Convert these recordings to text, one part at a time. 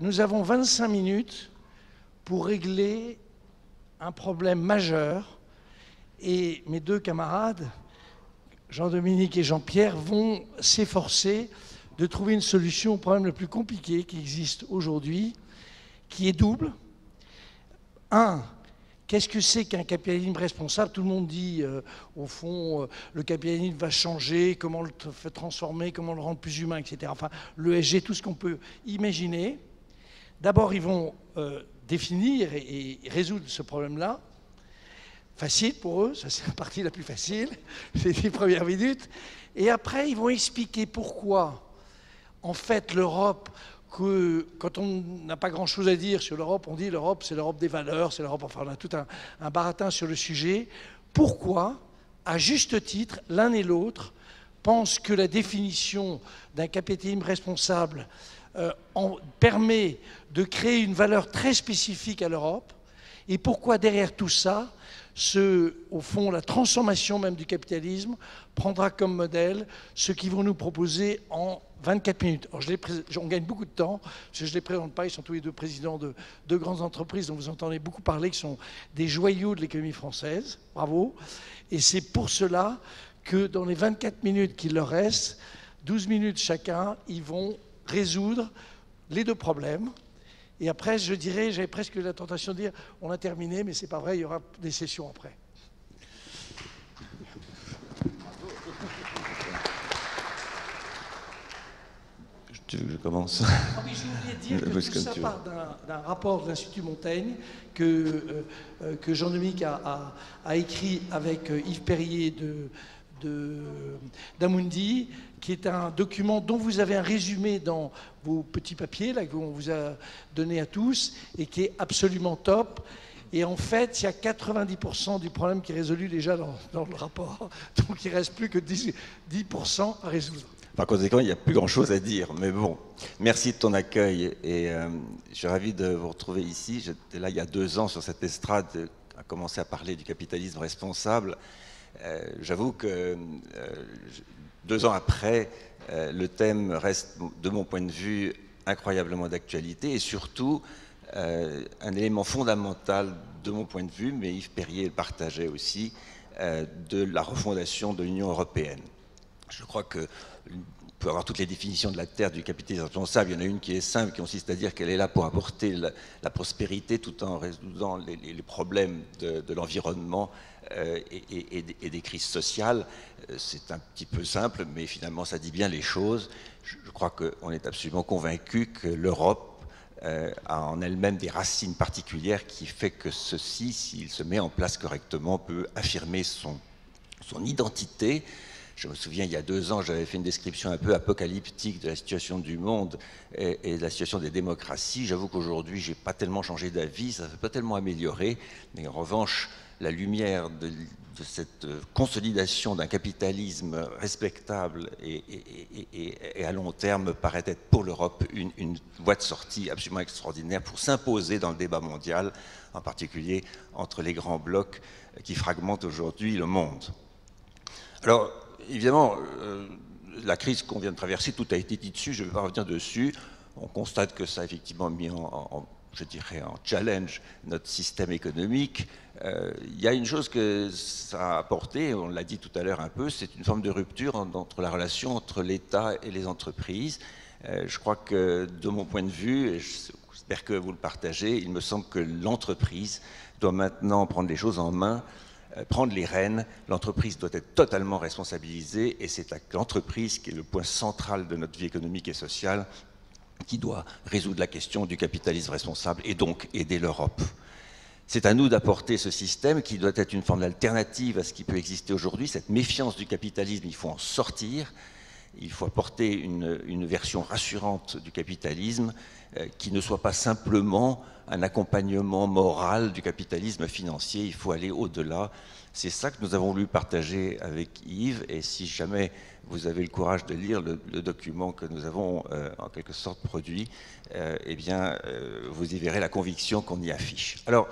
Nous avons 25 minutes pour régler un problème majeur et mes deux camarades, Jean-Dominique et Jean-Pierre, vont s'efforcer de trouver une solution au problème le plus compliqué qui existe aujourd'hui, qui est double. Un, qu'est-ce que c'est qu'un capitalisme responsable? Tout le monde dit, au fond, le capitalisme va changer, comment le transformer, comment le rendre plus humain, etc. Enfin, l'ESG, tout ce qu'on peut imaginer. D'abord, ils vont définir et résoudre ce problème-là. Facile pour eux, ça c'est la partie la plus facile, c'est les premières minutes. Et après, ils vont expliquer pourquoi, en fait, l'Europe, que quand on n'a pas grand-chose à dire sur l'Europe, on dit l'Europe, c'est l'Europe des valeurs, c'est l'Europe, enfin, on a tout un baratin sur le sujet. Pourquoi, à juste titre, l'un et l'autre pensent que la définition d'un capitalisme responsable permet de créer une valeur très spécifique à l'Europe, et pourquoi derrière tout ça, au fond, la transformation même du capitalisme prendra comme modèle ce qu'ils vont nous proposer en 24 minutes. Alors, on gagne beaucoup de temps, parce que je ne les présente pas, ils sont tous les deux présidents de deux grandes entreprises dont vous entendez beaucoup parler, qui sont des joyaux de l'économie française. Bravo. Et c'est pour cela que dans les 24 minutes qu'il leur reste, 12 minutes chacun, ils vont résoudre les deux problèmes. Et après, je dirais, j'avais presque la tentation de dire, on a terminé, mais c'est pas vrai, il y aura des sessions après. Tu veux que je commence? Ah oui, j'ai oublié de dire que tout ça part d'un rapport de l'Institut Montaigne que Jean-Dominique a écrit avec Yves Perrier d'Amundi, qui est un document dont vous avez un résumé dans vos petits papiers, là, qu'on vous a donné à tous, et qui est absolument top. Et en fait, il y a 90% du problème qui est résolu déjà dans le rapport. Donc il ne reste plus que 10% à résoudre. Par conséquent, il n'y a plus grand-chose à dire. Mais bon, merci de ton accueil. Et je suis ravi de vous retrouver ici. J'étais là il y a 2 ans sur cette estrade, à commencer à parler du capitalisme responsable. J'avoue que 2 ans après, le thème reste, de mon point de vue, incroyablement d'actualité et surtout un élément fondamental, de mon point de vue, mais Yves Perrier le partageait aussi, de la refondation de l'Union européenne. Je crois que on peut avoir toutes les définitions de la terre du capitalisme responsable. Il y en a une qui est simple, qui consiste à dire qu'elle est là pour apporter la prospérité tout en résoudant les problèmes de l'environnement et des crises sociales. C'est un petit peu simple, mais finalement ça dit bien les choses. Je crois qu'on est absolument convaincu que l'Europe a en elle-même des racines particulières qui fait que ceci, s'il se met en place correctement, peut affirmer son identité. Je me souviens, il y a 2 ans, j'avais fait une description un peu apocalyptique de la situation du monde et de la situation des démocraties. J'avoue qu'aujourd'hui, je n'ai pas tellement changé d'avis, ça ne s'est pas tellement amélioré. Mais en revanche, la lumière de cette consolidation d'un capitalisme respectable et à long terme me paraît être pour l'Europe une voie de sortie absolument extraordinaire pour s'imposer dans le débat mondial, en particulier entre les grands blocs qui fragmentent aujourd'hui le monde. Alors, évidemment, la crise qu'on vient de traverser, tout a été dit dessus, je ne vais pas revenir dessus. On constate que ça a effectivement mis je dirais, en challenge notre système économique. Il y a une chose que ça a apporté, on l'a dit tout à l'heure un peu, c'est une forme de rupture entre la relation entre l'État et les entreprises. Je crois que, de mon point de vue, et j'espère que vous le partagez, il me semble que l'entreprise doit maintenant prendre les choses en main, prendre les rênes. L'entreprise doit être totalement responsabilisée et c'est l'entreprise qui est le point central de notre vie économique et sociale qui doit résoudre la question du capitalisme responsable et donc aider l'Europe. C'est à nous d'apporter ce système qui doit être une forme d'alternative à ce qui peut exister aujourd'hui. Cette méfiance du capitalisme, il faut en sortir. Il faut apporter une version rassurante du capitalisme qui ne soit pas simplement un accompagnement moral du capitalisme financier. Il faut aller au-delà. C'est ça que nous avons voulu partager avec Yves. Et si jamais vous avez le courage de lire le document que nous avons en quelque sorte produit, eh bien, vous y verrez la conviction qu'on y affiche. Alors,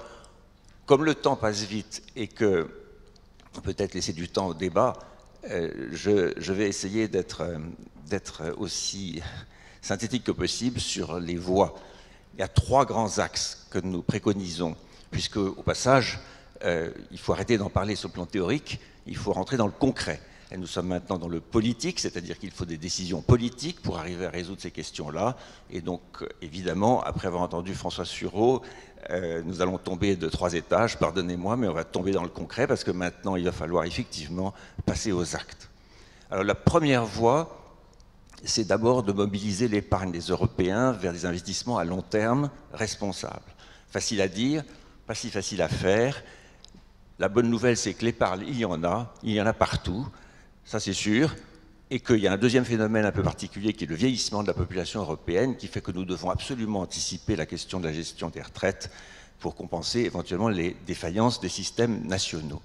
comme le temps passe vite et que peut-être laisser du temps au débat, je vais essayer d'être aussi synthétique que possible sur les voies. Il y a 3 grands axes que nous préconisons, puisque, au passage, il faut arrêter d'en parler sur le plan théorique, il faut rentrer dans le concret. Et nous sommes maintenant dans le politique, c'est-à-dire qu'il faut des décisions politiques pour arriver à résoudre ces questions-là. Et donc, évidemment, après avoir entendu François Sureau, nous allons tomber de 3 étages, pardonnez-moi, mais on va tomber dans le concret, parce que maintenant, il va falloir effectivement passer aux actes. Alors, la première voie, c'est d'abord de mobiliser l'épargne des Européens vers des investissements à long terme responsables. Facile à dire, pas si facile à faire. La bonne nouvelle, c'est que l'épargne, il y en a partout, ça c'est sûr, et qu'il y a un deuxième phénomène un peu particulier qui est le vieillissement de la population européenne, qui fait que nous devons absolument anticiper la question de la gestion des retraites pour compenser éventuellement les défaillances des systèmes nationaux.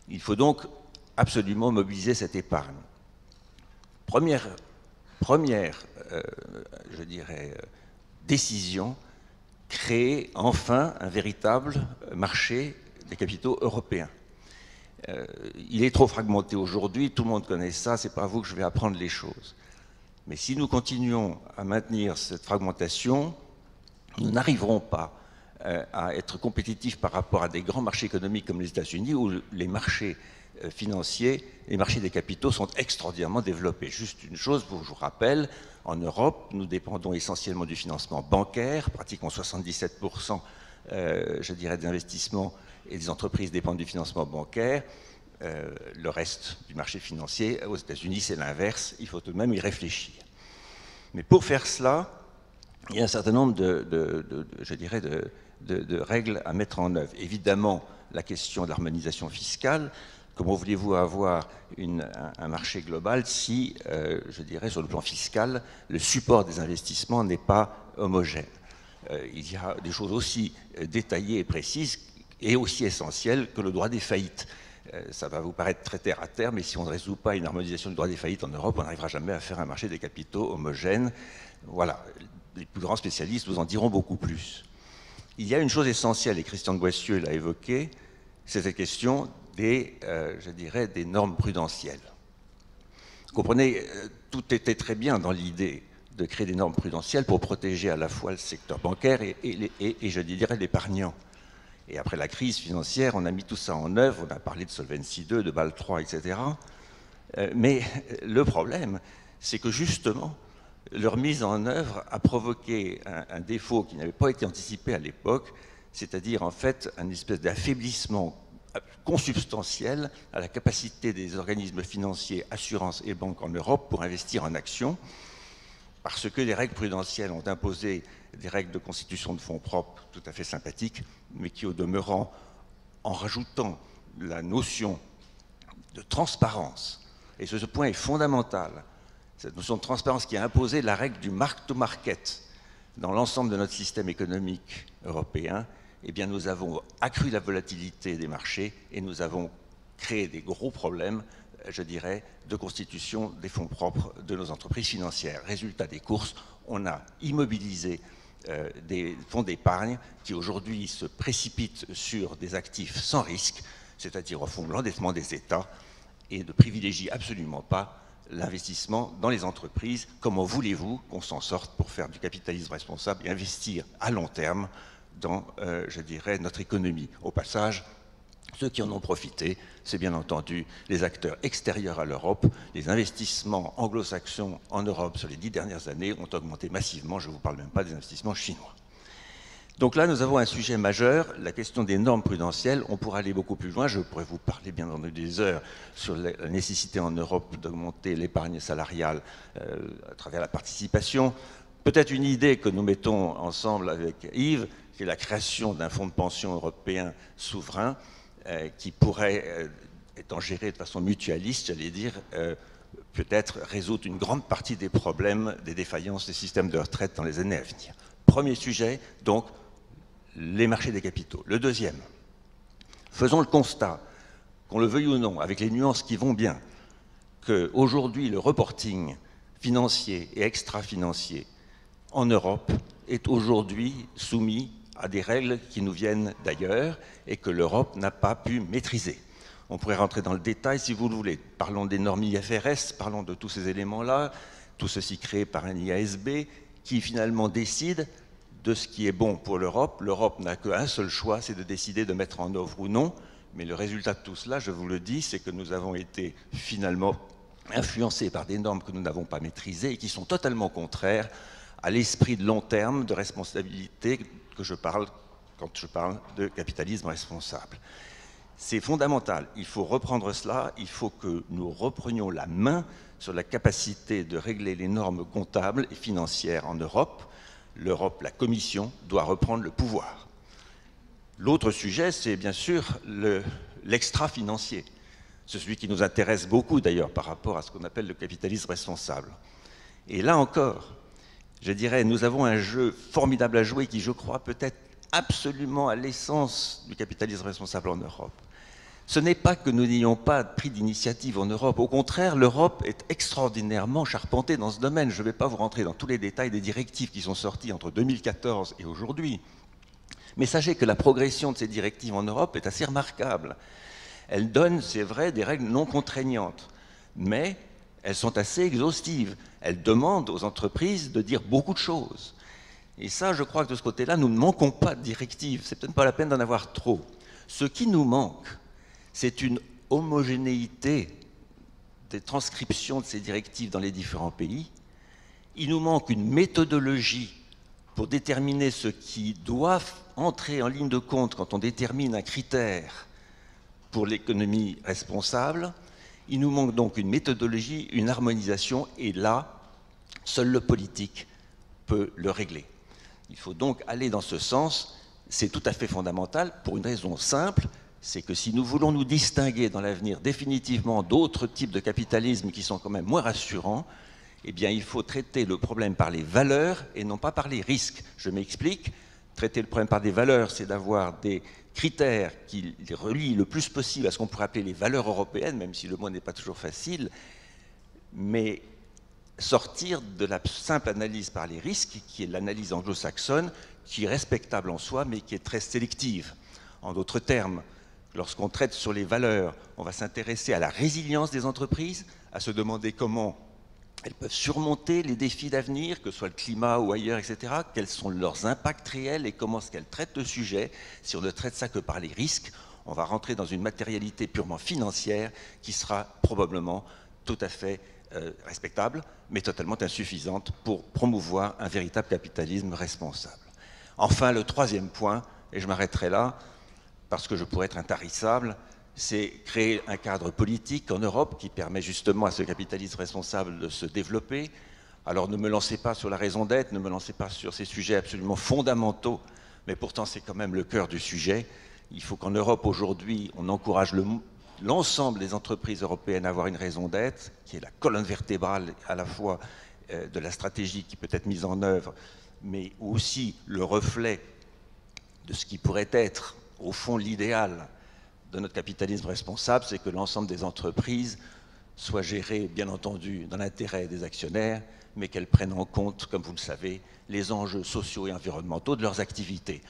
Il faut donc absolument mobiliser cette épargne. Première je dirais, décision, créer enfin un véritable marché des capitaux européens. Il est trop fragmenté aujourd'hui, tout le monde connaît ça, c'est pas à vous que je vais apprendre les choses. Mais si nous continuons à maintenir cette fragmentation, nous n'arriverons pas à être compétitifs par rapport à des grands marchés économiques comme les États-Unis, où les marchés financiers, les marchés des capitaux sont extraordinairement développés. Juste une chose, je vous rappelle, en Europe, nous dépendons essentiellement du financement bancaire, pratiquement 77%, je dirais, des investissements et des entreprises dépendent du financement bancaire. Le reste du marché financier, aux États-Unis, c'est l'inverse. Il faut tout de même y réfléchir. Mais pour faire cela, il y a un certain nombre de règles à mettre en œuvre. Évidemment, la question de l'harmonisation fiscale. Comment voulez-vous avoir un marché global si, je dirais, sur le plan fiscal, le support des investissements n'est pas homogène? Il y a des choses aussi détaillées et précises et aussi essentielles que le droit des faillites. Ça va vous paraître très terre à terre, mais si on ne résout pas une harmonisation du droit des faillites en Europe, on n'arrivera jamais à faire un marché des capitaux homogène. Voilà, les plus grands spécialistes vous en diront beaucoup plus. Il y a une chose essentielle, et Christian de Boissieu l'a évoqué, c'est cette question des, je dirais, des normes prudentielles. Vous comprenez, tout était très bien dans l'idée de créer des normes prudentielles pour protéger à la fois le secteur bancaire et je dirais, l'épargnant. Et après la crise financière, on a mis tout ça en œuvre, on a parlé de Solvency II, de Bâle III, etc. Mais le problème, c'est que justement, leur mise en œuvre a provoqué un défaut qui n'avait pas été anticipé à l'époque, c'est-à-dire en fait un espèce d'affaiblissement consubstantiel à la capacité des organismes financiers, assurances et banques en Europe pour investir en actions, parce que les règles prudentielles ont imposé des règles de constitution de fonds propres tout à fait sympathiques, mais qui au demeurant, en rajoutant la notion de transparence, et ce point est fondamental, cette notion de transparence qui a imposé la règle du mark-to-market dans l'ensemble de notre système économique européen, eh bien nous avons accru la volatilité des marchés et nous avons créé des gros problèmes, je dirais, de constitution des fonds propres de nos entreprises financières. Résultat des courses, on a immobilisé des fonds d'épargne qui aujourd'hui se précipitent sur des actifs sans risque, c'est-à-dire au fond l'endettement des États, et ne privilégient absolument pas l'investissement dans les entreprises. Comment voulez-vous qu'on s'en sorte pour faire du capitalisme responsable et investir à long terme dans, je dirais, notre économie? Au passage, ceux qui en ont profité, c'est bien entendu les acteurs extérieurs à l'Europe. Les investissements anglo-saxons en Europe sur les 10 dernières années ont augmenté massivement, je ne vous parle même pas des investissements chinois. Donc là, nous avons un sujet majeur, la question des normes prudentielles. On pourrait aller beaucoup plus loin, je pourrais vous parler bien entendu des heures sur la nécessité en Europe d'augmenter l'épargne salariale à travers la participation. Peut-être une idée que nous mettons ensemble avec Yves, c'est la création d'un fonds de pension européen souverain qui pourrait, étant géré de façon mutualiste, j'allais dire, peut-être résoudre une grande partie des problèmes des défaillances des systèmes de retraite dans les années à venir. Premier sujet, donc, les marchés des capitaux. Le deuxième, faisons le constat, qu'on le veuille ou non, avec les nuances qui vont bien, qu'aujourd'hui, le reporting financier et extra-financier en Europe est aujourd'hui soumis à des règles qui nous viennent d'ailleurs et que l'Europe n'a pas pu maîtriser. On pourrait rentrer dans le détail si vous le voulez. Parlons des normes IFRS, parlons de tous ces éléments-là. tout ceci créé par un IASB, qui finalement décide de ce qui est bon pour l'Europe. L'Europe n'a qu'un seul choix, c'est de décider de mettre en œuvre ou non. Mais le résultat de tout cela, je vous le dis, c'est que nous avons été finalement influencés par des normes que nous n'avons pas maîtrisées et qui sont totalement contraires à l'esprit de long terme de responsabilité que je parle quand je parle de capitalisme responsable. C'est fondamental, il faut reprendre cela, il faut que nous reprenions la main sur la capacité de régler les normes comptables et financières en Europe. L'Europe, la Commission, doit reprendre le pouvoir. L'autre sujet, c'est bien sûr l'extra-financier. C'est celui qui nous intéresse beaucoup d'ailleurs par rapport à ce qu'on appelle le capitalisme responsable. Et là encore, je dirais, nous avons un jeu formidable à jouer qui, je crois, peut être absolument à l'essence du capitalisme responsable en Europe. Ce n'est pas que nous n'ayons pas pris d'initiative en Europe. Au contraire, l'Europe est extraordinairement charpentée dans ce domaine. Je ne vais pas vous rentrer dans tous les détails des directives qui sont sorties entre 2014 et aujourd'hui. Mais sachez que la progression de ces directives en Europe est assez remarquable. Elles donnent, c'est vrai, des règles non contraignantes, mais elles sont assez exhaustives. Elles demandent aux entreprises de dire beaucoup de choses. Et ça, je crois que de ce côté-là, nous ne manquons pas de directives. C'est peut-être pas la peine d'en avoir trop. Ce qui nous manque, c'est une homogénéité des transcriptions de ces directives dans les différents pays. Il nous manque une méthodologie pour déterminer ce qui doit entrer en ligne de compte quand on détermine un critère pour l'économie responsable. Il nous manque donc une méthodologie, une harmonisation, et là, seul le politique peut le régler. Il faut donc aller dans ce sens. C'est tout à fait fondamental pour une raison simple, c'est que si nous voulons nous distinguer dans l'avenir définitivement d'autres types de capitalisme qui sont quand même moins rassurants, eh bien il faut traiter le problème par les valeurs et non pas par les risques. Je m'explique, traiter le problème par des valeurs, c'est d'avoir des critères qui les relient le plus possible à ce qu'on pourrait appeler les valeurs européennes, même si le mot n'est pas toujours facile, mais sortir de la simple analyse par les risques, qui est l'analyse anglo-saxonne, qui est respectable en soi, mais qui est très sélective. En d'autres termes, lorsqu'on traite sur les valeurs, on va s'intéresser à la résilience des entreprises, à se demander comment elles peuvent surmonter les défis d'avenir, que ce soit le climat ou ailleurs, etc. Quels sont leurs impacts réels et comment est-ce qu'elles traitent le sujet. Si on ne traite ça que par les risques, on va rentrer dans une matérialité purement financière qui sera probablement tout à fait respectable, mais totalement insuffisante pour promouvoir un véritable capitalisme responsable. Enfin, le troisième point, et je m'arrêterai là, parce que je pourrais être intarissable, c'est créer un cadre politique en Europe qui permet justement à ce capitalisme responsable de se développer. Alors ne me lancez pas sur la raison d'être, ne me lancez pas sur ces sujets absolument fondamentaux, mais pourtant c'est quand même le cœur du sujet. Il faut qu'en Europe aujourd'hui, on encourage l'ensemble des entreprises européennes à avoir une raison d'être, qui est la colonne vertébrale à la fois de la stratégie qui peut être mise en œuvre, mais aussi le reflet de ce qui pourrait être, au fond, l'idéal de notre capitalisme responsable, c'est que l'ensemble des entreprises soient gérées, bien entendu, dans l'intérêt des actionnaires, mais qu'elles prennent en compte, comme vous le savez, les enjeux sociaux et environnementaux de leurs activités.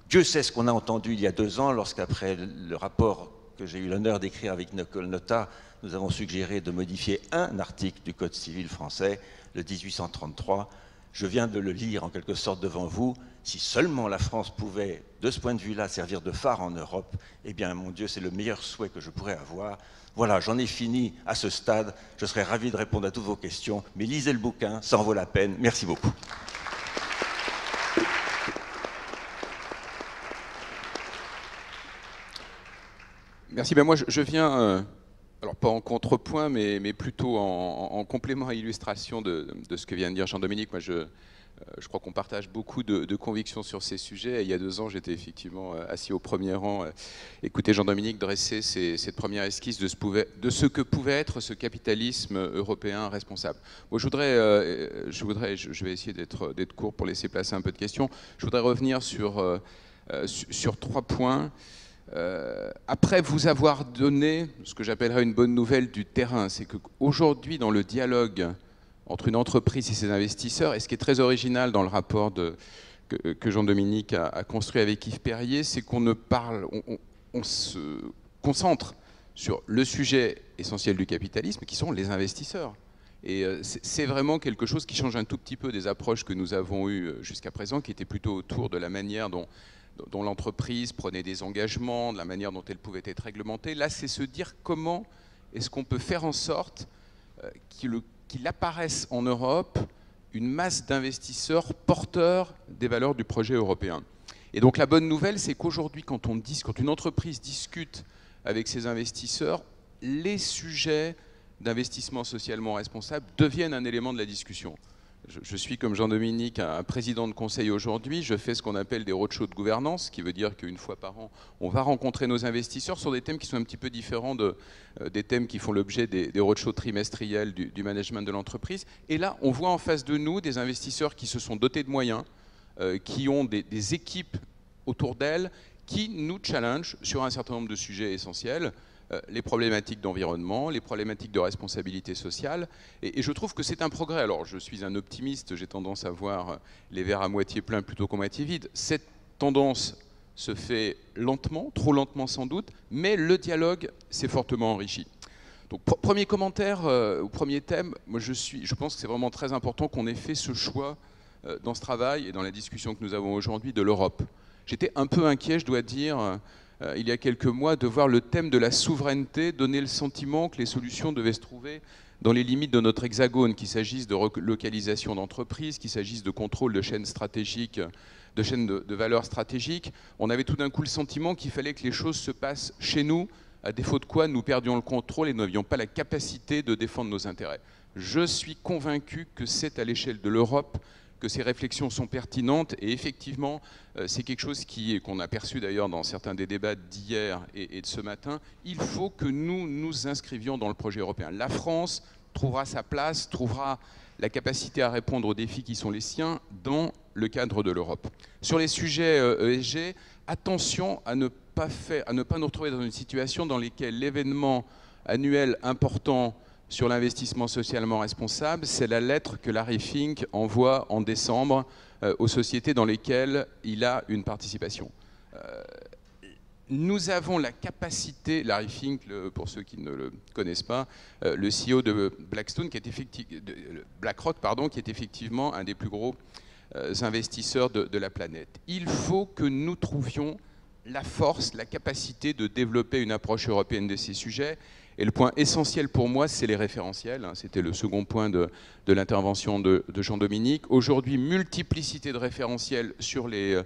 Dieu sait ce qu'on a entendu il y a 2 ans, lorsqu'après le rapport que j'ai eu l'honneur d'écrire avec Nicole Notat, nous avons suggéré de modifier un article du Code civil français, le 1833. Je viens de le lire en quelque sorte devant vous. Si seulement la France pouvait, de ce point de vue-là, servir de phare en Europe, eh bien, mon Dieu, c'est le meilleur souhait que je pourrais avoir. Voilà, j'en ai fini à ce stade. Je serais ravi de répondre à toutes vos questions, mais lisez le bouquin, ça en vaut la peine. Merci beaucoup. Merci. Ben moi, je viens, alors pas en contrepoint, mais plutôt en complément à illustration de ce que vient de dire Jean-Dominique. Moi, je crois qu'on partage beaucoup de convictions sur ces sujets. Et il y a 2 ans, j'étais effectivement assis au premier rang, écouter Jean-Dominique dresser cette première esquisse de ce que pouvait être ce capitalisme européen responsable. Moi, je vais essayer d'être court pour laisser placer un peu de questions. Je voudrais revenir sur 3 points. Après vous avoir donné ce que j'appellerais une bonne nouvelle du terrain, c'est qu'aujourd'hui, dans le dialogue entre une entreprise et ses investisseurs, et ce qui est très original dans le rapport que Jean-Dominique a construit avec Yves Perrier, c'est qu'on se concentre sur le sujet essentiel du capitalisme, qui sont les investisseurs. Et c'est vraiment quelque chose qui change un tout petit peu des approches que nous avons eues jusqu'à présent, qui étaient plutôt autour de la manière dont l'entreprise prenait des engagements, de la manière dont elle pouvait être réglementée. Là, c'est se dire comment est-ce qu'on peut faire en sorte qu'il apparaisse en Europe une masse d'investisseurs porteurs des valeurs du projet européen. Et donc la bonne nouvelle, c'est qu'aujourd'hui, quand une entreprise discute avec ses investisseurs, les sujets d'investissement socialement responsable deviennent un élément de la discussion. Je suis, comme Jean-Dominique, un président de conseil aujourd'hui. Je fais ce qu'on appelle des roadshows de gouvernance, ce qui veut dire qu'une fois par an, on va rencontrer nos investisseurs sur des thèmes qui sont un petit peu différents des thèmes qui font l'objet des roadshows trimestriels du management de l'entreprise. Et là, on voit en face de nous des investisseurs qui se sont dotés de moyens, qui ont des équipes autour d'elles, qui nous challengent sur un certain nombre de sujets essentiels. Les problématiques d'environnement, les problématiques de responsabilité sociale. Et je trouve que c'est un progrès. Alors, je suis un optimiste, j'ai tendance à voir les verres à moitié pleins plutôt qu'à moitié vides. Cette tendance se fait lentement, trop lentement sans doute, mais le dialogue s'est fortement enrichi. Donc, premier commentaire, ou premier thème, moi je pense que c'est vraiment très important qu'on ait fait ce choix dans ce travail et dans la discussion que nous avons aujourd'hui de l'Europe. J'étais un peu inquiet, je dois dire, il y a quelques mois, de voir le thème de la souveraineté donner le sentiment que les solutions devaient se trouver dans les limites de notre hexagone, qu'il s'agisse de relocalisation d'entreprises, qu'il s'agisse de contrôle de chaînes stratégiques, de chaînes de valeur stratégiques. On avait tout d'un coup le sentiment qu'il fallait que les choses se passent chez nous, à défaut de quoi nous perdions le contrôle et n'avions pas la capacité de défendre nos intérêts. Je suis convaincu que c'est à l'échelle de l'Europe que ces réflexions sont pertinentes et effectivement c'est quelque chose qu'on a perçu d'ailleurs dans certains des débats d'hier et de ce matin. Il faut que nous nous inscrivions dans le projet européen. La France trouvera sa place, trouvera la capacité à répondre aux défis qui sont les siens dans le cadre de l'Europe. Sur les sujets ESG, attention à ne pas nous retrouver dans une situation dans laquelle l'événement annuel important sur l'investissement socialement responsable, c'est la lettre que Larry Fink envoie en décembre aux sociétés dans lesquelles il a une participation. Nous avons la capacité, Larry Fink, pour ceux qui ne le connaissent pas, le CEO de Blackstone, BlackRock, qui est effectivement un des plus gros investisseurs de la planète. Il faut que nous trouvions la force, la capacité de développer une approche européenne de ces sujets. Et le point essentiel pour moi, c'est les référentiels. C'était le second point de l'intervention de Jean-Dominique. Aujourd'hui, multiplicité de référentiels sur les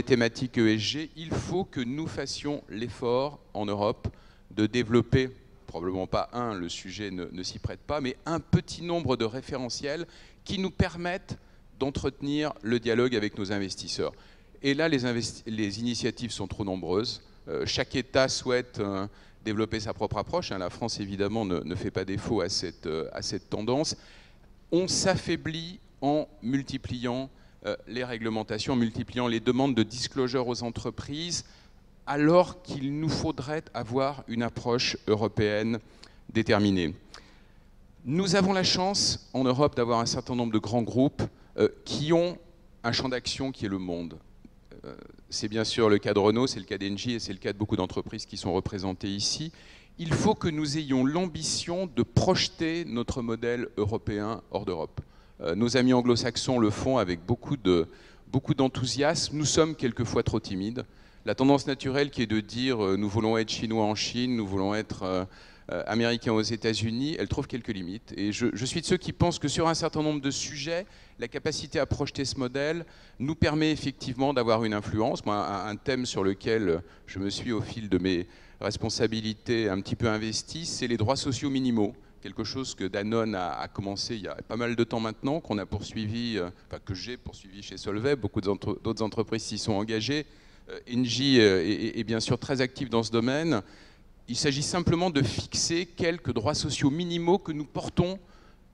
thématiques ESG. Il faut que nous fassions l'effort en Europe de développer, probablement pas un, le sujet ne s'y prête pas, mais un petit nombre de référentiels qui nous permettent d'entretenir le dialogue avec nos investisseurs. Et là, les initiatives sont trop nombreuses. Chaque État souhaite développer sa propre approche. La France, évidemment, ne fait pas défaut à cette tendance. On s'affaiblit en multipliant les réglementations, en multipliant les demandes de disclosure aux entreprises, alors qu'il nous faudrait avoir une approche européenne déterminée. Nous avons la chance, en Europe, d'avoir un certain nombre de grands groupes qui ont un champ d'action qui est le monde. C'est bien sûr le cas de Renault, c'est le cas d'Engie et c'est le cas de beaucoup d'entreprises qui sont représentées ici. Il faut que nous ayons l'ambition de projeter notre modèle européen hors d'Europe. Nos amis anglo-saxons le font avec beaucoup d'enthousiasme. Nous sommes quelquefois trop timides. La tendance naturelle qui est de dire nous voulons être chinois en Chine, nous voulons être américains aux États-Unis, elle trouve quelques limites. Et je suis de ceux qui pensent que sur un certain nombre de sujets, la capacité à projeter ce modèle nous permet effectivement d'avoir une influence. Moi, un thème sur lequel je me suis au fil de mes responsabilités un petit peu investi, c'est les droits sociaux minimaux. Quelque chose que Danone a commencé il y a pas mal de temps maintenant, qu'on a poursuivi, enfin que j'ai poursuivi chez Solvay, beaucoup d'autres entreprises s'y sont engagées. Engie est bien sûr très active dans ce domaine. Il s'agit simplement de fixer quelques droits sociaux minimaux que nous portons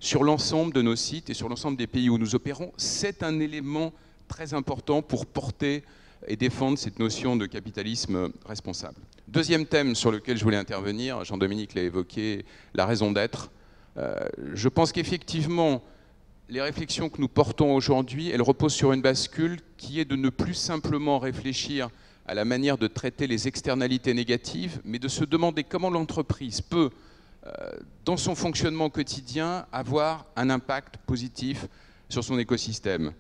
sur l'ensemble de nos sites et sur l'ensemble des pays où nous opérons. C'est un élément très important pour porter et défendre cette notion de capitalisme responsable. Deuxième thème sur lequel je voulais intervenir, Jean-Dominique l'a évoqué, la raison d'être. Je pense qu'effectivement, les réflexions que nous portons aujourd'hui, elles reposent sur une bascule qui est de ne plus simplement réfléchir à la manière de traiter les externalités négatives, mais de se demander comment l'entreprise peut, dans son fonctionnement quotidien, avoir un impact positif sur son écosystème.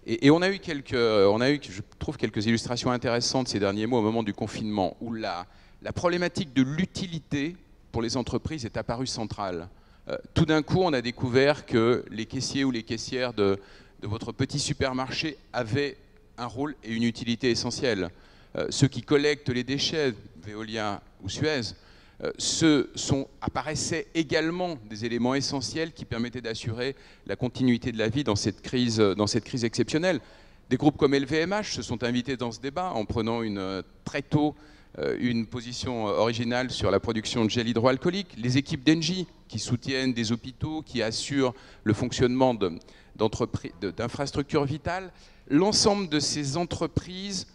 Et on a eu, je trouve, quelques illustrations intéressantes ces derniers mois au moment du confinement, où la problématique de l'utilité pour les entreprises est apparue centrale. Tout d'un coup, on a découvert que les caissiers ou les caissières de votre petit supermarché avaient un rôle et une utilité essentielle. Ceux qui collectent les déchets, Veolia ou Suez, apparaissaient également des éléments essentiels qui permettaient d'assurer la continuité de la vie dans cette crise exceptionnelle. Des groupes comme LVMH se sont invités dans ce débat en prenant très tôt une position originale sur la production de gel hydroalcoolique. Les équipes d'Engie qui soutiennent des hôpitaux, qui assurent le fonctionnement d'infrastructures vitales. L'ensemble de ces entreprises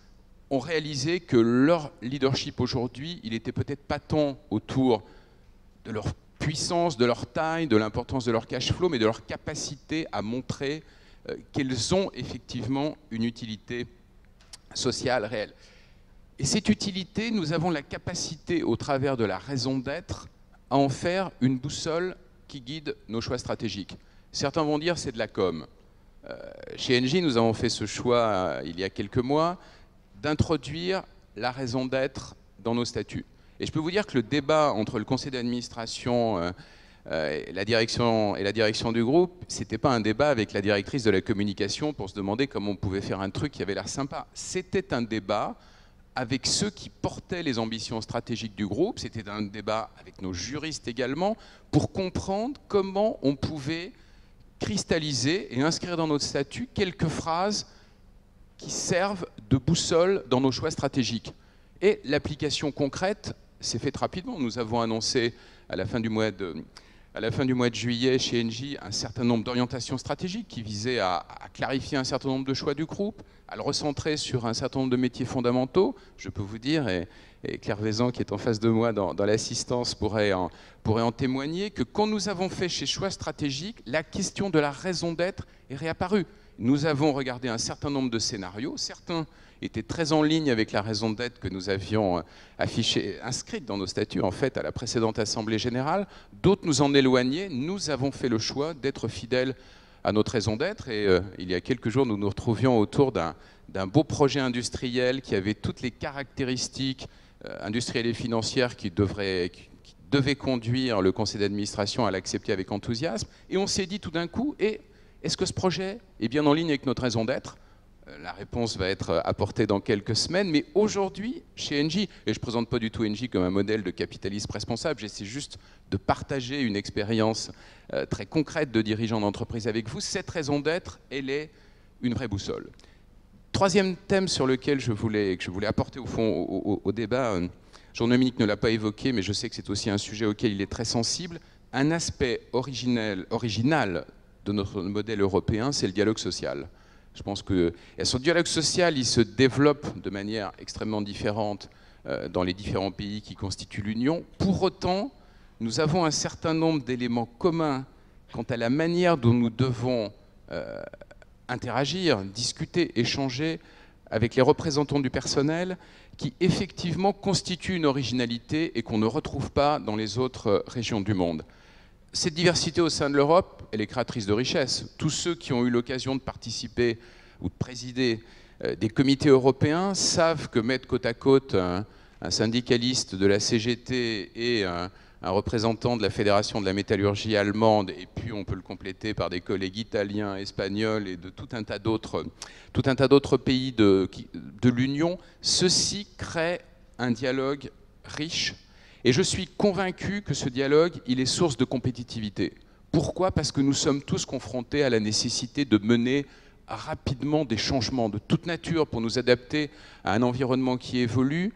ont réalisé que leur leadership aujourd'hui, il n'était peut-être pas tant autour de leur puissance, de leur taille, de l'importance de leur cash flow, mais de leur capacité à montrer qu'elles ont effectivement une utilité sociale réelle. Et cette utilité, nous avons la capacité, au travers de la raison d'être, à en faire une boussole qui guide nos choix stratégiques. Certains vont dire c'est de la com. Chez Engie, nous avons fait ce choix il y a quelques mois d'introduire la raison d'être dans nos statuts. Et je peux vous dire que le débat entre le conseil d'administration et la direction du groupe, c'était pas un débat avec la directrice de la communication pour se demander comment on pouvait faire un truc qui avait l'air sympa. C'était un débat avec ceux qui portaient les ambitions stratégiques du groupe, c'était un débat avec nos juristes également, pour comprendre comment on pouvait cristalliser et inscrire dans notre statut quelques phrases qui servent de boussole dans nos choix stratégiques. Et l'application concrète s'est faite rapidement. Nous avons annoncé à la fin du mois de juillet chez Engie un certain nombre d'orientations stratégiques qui visaient à clarifier un certain nombre de choix du groupe, à le recentrer sur un certain nombre de métiers fondamentaux. Je peux vous dire, et Claire Vaison qui est en face de moi dans l'assistance pourrait en témoigner, que quand nous avons fait ces choix stratégiques, la question de la raison d'être est réapparue. Nous avons regardé un certain nombre de scénarios, certains étaient très en ligne avec la raison d'être que nous avions inscrite dans nos statuts en fait à la précédente Assemblée Générale, d'autres nous en éloignaient. Nous avons fait le choix d'être fidèles à notre raison d'être et il y a quelques jours nous nous retrouvions autour d'un beau projet industriel qui avait toutes les caractéristiques industrielles et financières qui devaient conduire le conseil d'administration à l'accepter avec enthousiasme, et on s'est dit tout d'un coup, est-ce que ce projet est bien en ligne avec notre raison d'être ? La réponse va être apportée dans quelques semaines, mais aujourd'hui, chez Engie, et je ne présente pas du tout Engie comme un modèle de capitalisme responsable, j'essaie juste de partager une expérience très concrète de dirigeant d'entreprise avec vous, cette raison d'être, elle est une vraie boussole. Troisième thème sur lequel je voulais apporter au fond au débat, Jean-Dominique ne l'a pas évoqué, mais je sais que c'est aussi un sujet auquel il est très sensible, un aspect original de notre modèle européen, c'est le dialogue social. Je pense que ce dialogue social, il se développe de manière extrêmement différente dans les différents pays qui constituent l'Union. Pour autant, nous avons un certain nombre d'éléments communs quant à la manière dont nous devons interagir, discuter, échanger avec les représentants du personnel qui effectivement constituent une originalité et qu'on ne retrouve pas dans les autres régions du monde. Cette diversité au sein de l'Europe, elle est créatrice de richesse. Tous ceux qui ont eu l'occasion de participer ou de présider des comités européens savent que mettre côte à côte un syndicaliste de la CGT et un représentant de la Fédération de la métallurgie allemande, et puis on peut le compléter par des collègues italiens, espagnols et de tout un tas d'autres pays de l'Union, ceci crée un dialogue riche. Et je suis convaincu que ce dialogue, il est source de compétitivité. Pourquoi ? Parce que nous sommes tous confrontés à la nécessité de mener rapidement des changements de toute nature pour nous adapter à un environnement qui évolue.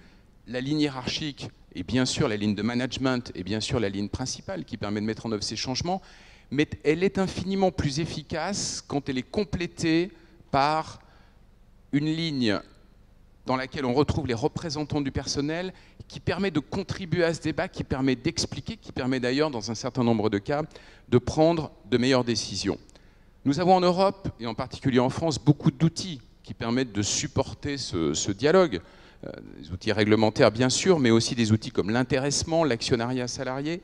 La ligne hiérarchique et bien sûr la ligne de management et bien sûr la ligne principale qui permet de mettre en œuvre ces changements, mais elle est infiniment plus efficace quand elle est complétée par une ligne dans laquelle on retrouve les représentants du personnel, qui permet de contribuer à ce débat, qui permet d'expliquer, qui permet d'ailleurs, dans un certain nombre de cas, de prendre de meilleures décisions. Nous avons en Europe, et en particulier en France, beaucoup d'outils qui permettent de supporter ce dialogue. des outils réglementaires bien sûr, mais aussi des outils comme l'intéressement, l'actionnariat salarié.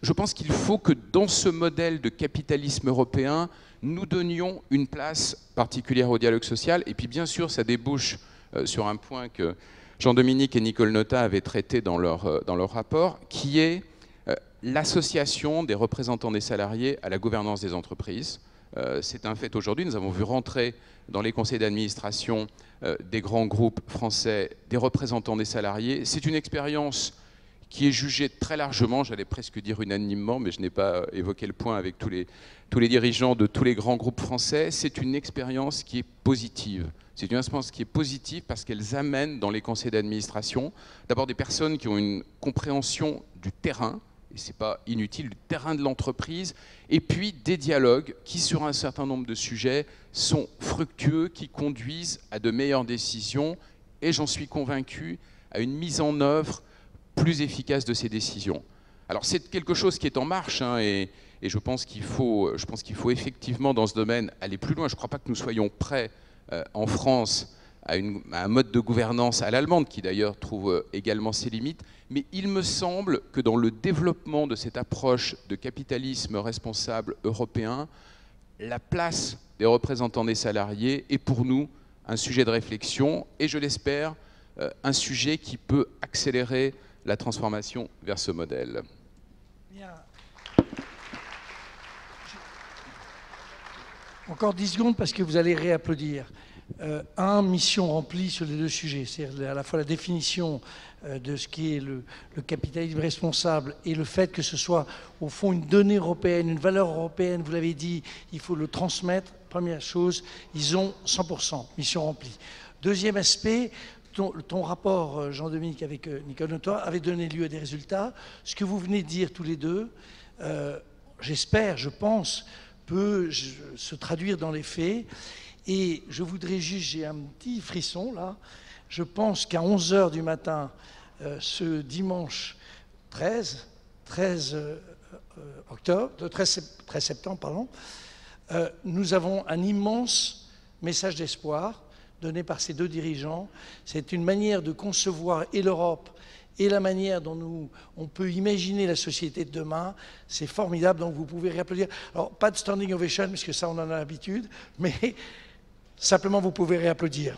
Je pense qu'il faut que dans ce modèle de capitalisme européen, nous donnions une place particulière au dialogue social. Et puis bien sûr, ça débouche sur un point que Jean-Dominique et Nicole Notat avaient traité dans leur rapport, qui est l'association des représentants des salariés à la gouvernance des entreprises. C'est un fait aujourd'hui. Nous avons vu rentrer dans les conseils d'administration des grands groupes français des représentants des salariés. C'est une expérience qui est jugée très largement, j'allais presque dire unanimement, mais je n'ai pas évoqué le point avec tous les dirigeants de tous les grands groupes français. C'est une expérience qui est positive. C'est une expérience qui est positive parce qu'elles amènent dans les conseils d'administration d'abord des personnes qui ont une compréhension du terrain, et ce n'est pas inutile, du terrain de l'entreprise, et puis des dialogues qui, sur un certain nombre de sujets, sont fructueux, qui conduisent à de meilleures décisions, et j'en suis convaincu, à une mise en œuvre plus efficace de ces décisions. Alors c'est quelque chose qui est en marche, hein, et je pense qu'il faut effectivement dans ce domaine aller plus loin. Je ne crois pas que nous soyons prêts en France à un mode de gouvernance à l'allemande, qui d'ailleurs trouve également ses limites, mais il me semble que dans le développement de cette approche de capitalisme responsable européen, la place des représentants des salariés est pour nous un sujet de réflexion, et je l'espère, un sujet qui peut accélérer la transformation vers ce modèle. Bien. Encore 10 secondes parce que vous allez réapplaudir. Mission remplie sur les deux sujets, c'est-à-dire à la fois la définition de ce qui est le capitalisme responsable et le fait que ce soit au fond une donnée européenne, une valeur européenne, vous l'avez dit, il faut le transmettre. Première chose, ils ont 100%, mission remplie. Deuxième aspect, ton rapport, Jean-Dominique, avec Nicole Notat, avait donné lieu à des résultats. Ce que vous venez de dire tous les deux, j'espère, je pense, peut se traduire dans les faits. Et je voudrais juste, j'ai un petit frisson là, je pense qu'à 11h du matin, ce dimanche 13 septembre, pardon, nous avons un immense message d'espoir donné par ces deux dirigeants. C'est une manière de concevoir et l'Europe et la manière dont on peut imaginer la société de demain. C'est formidable, donc vous pouvez réapplaudir. Alors, pas de standing ovation, parce que ça, on en a l'habitude, mais simplement, vous pouvez réapplaudir.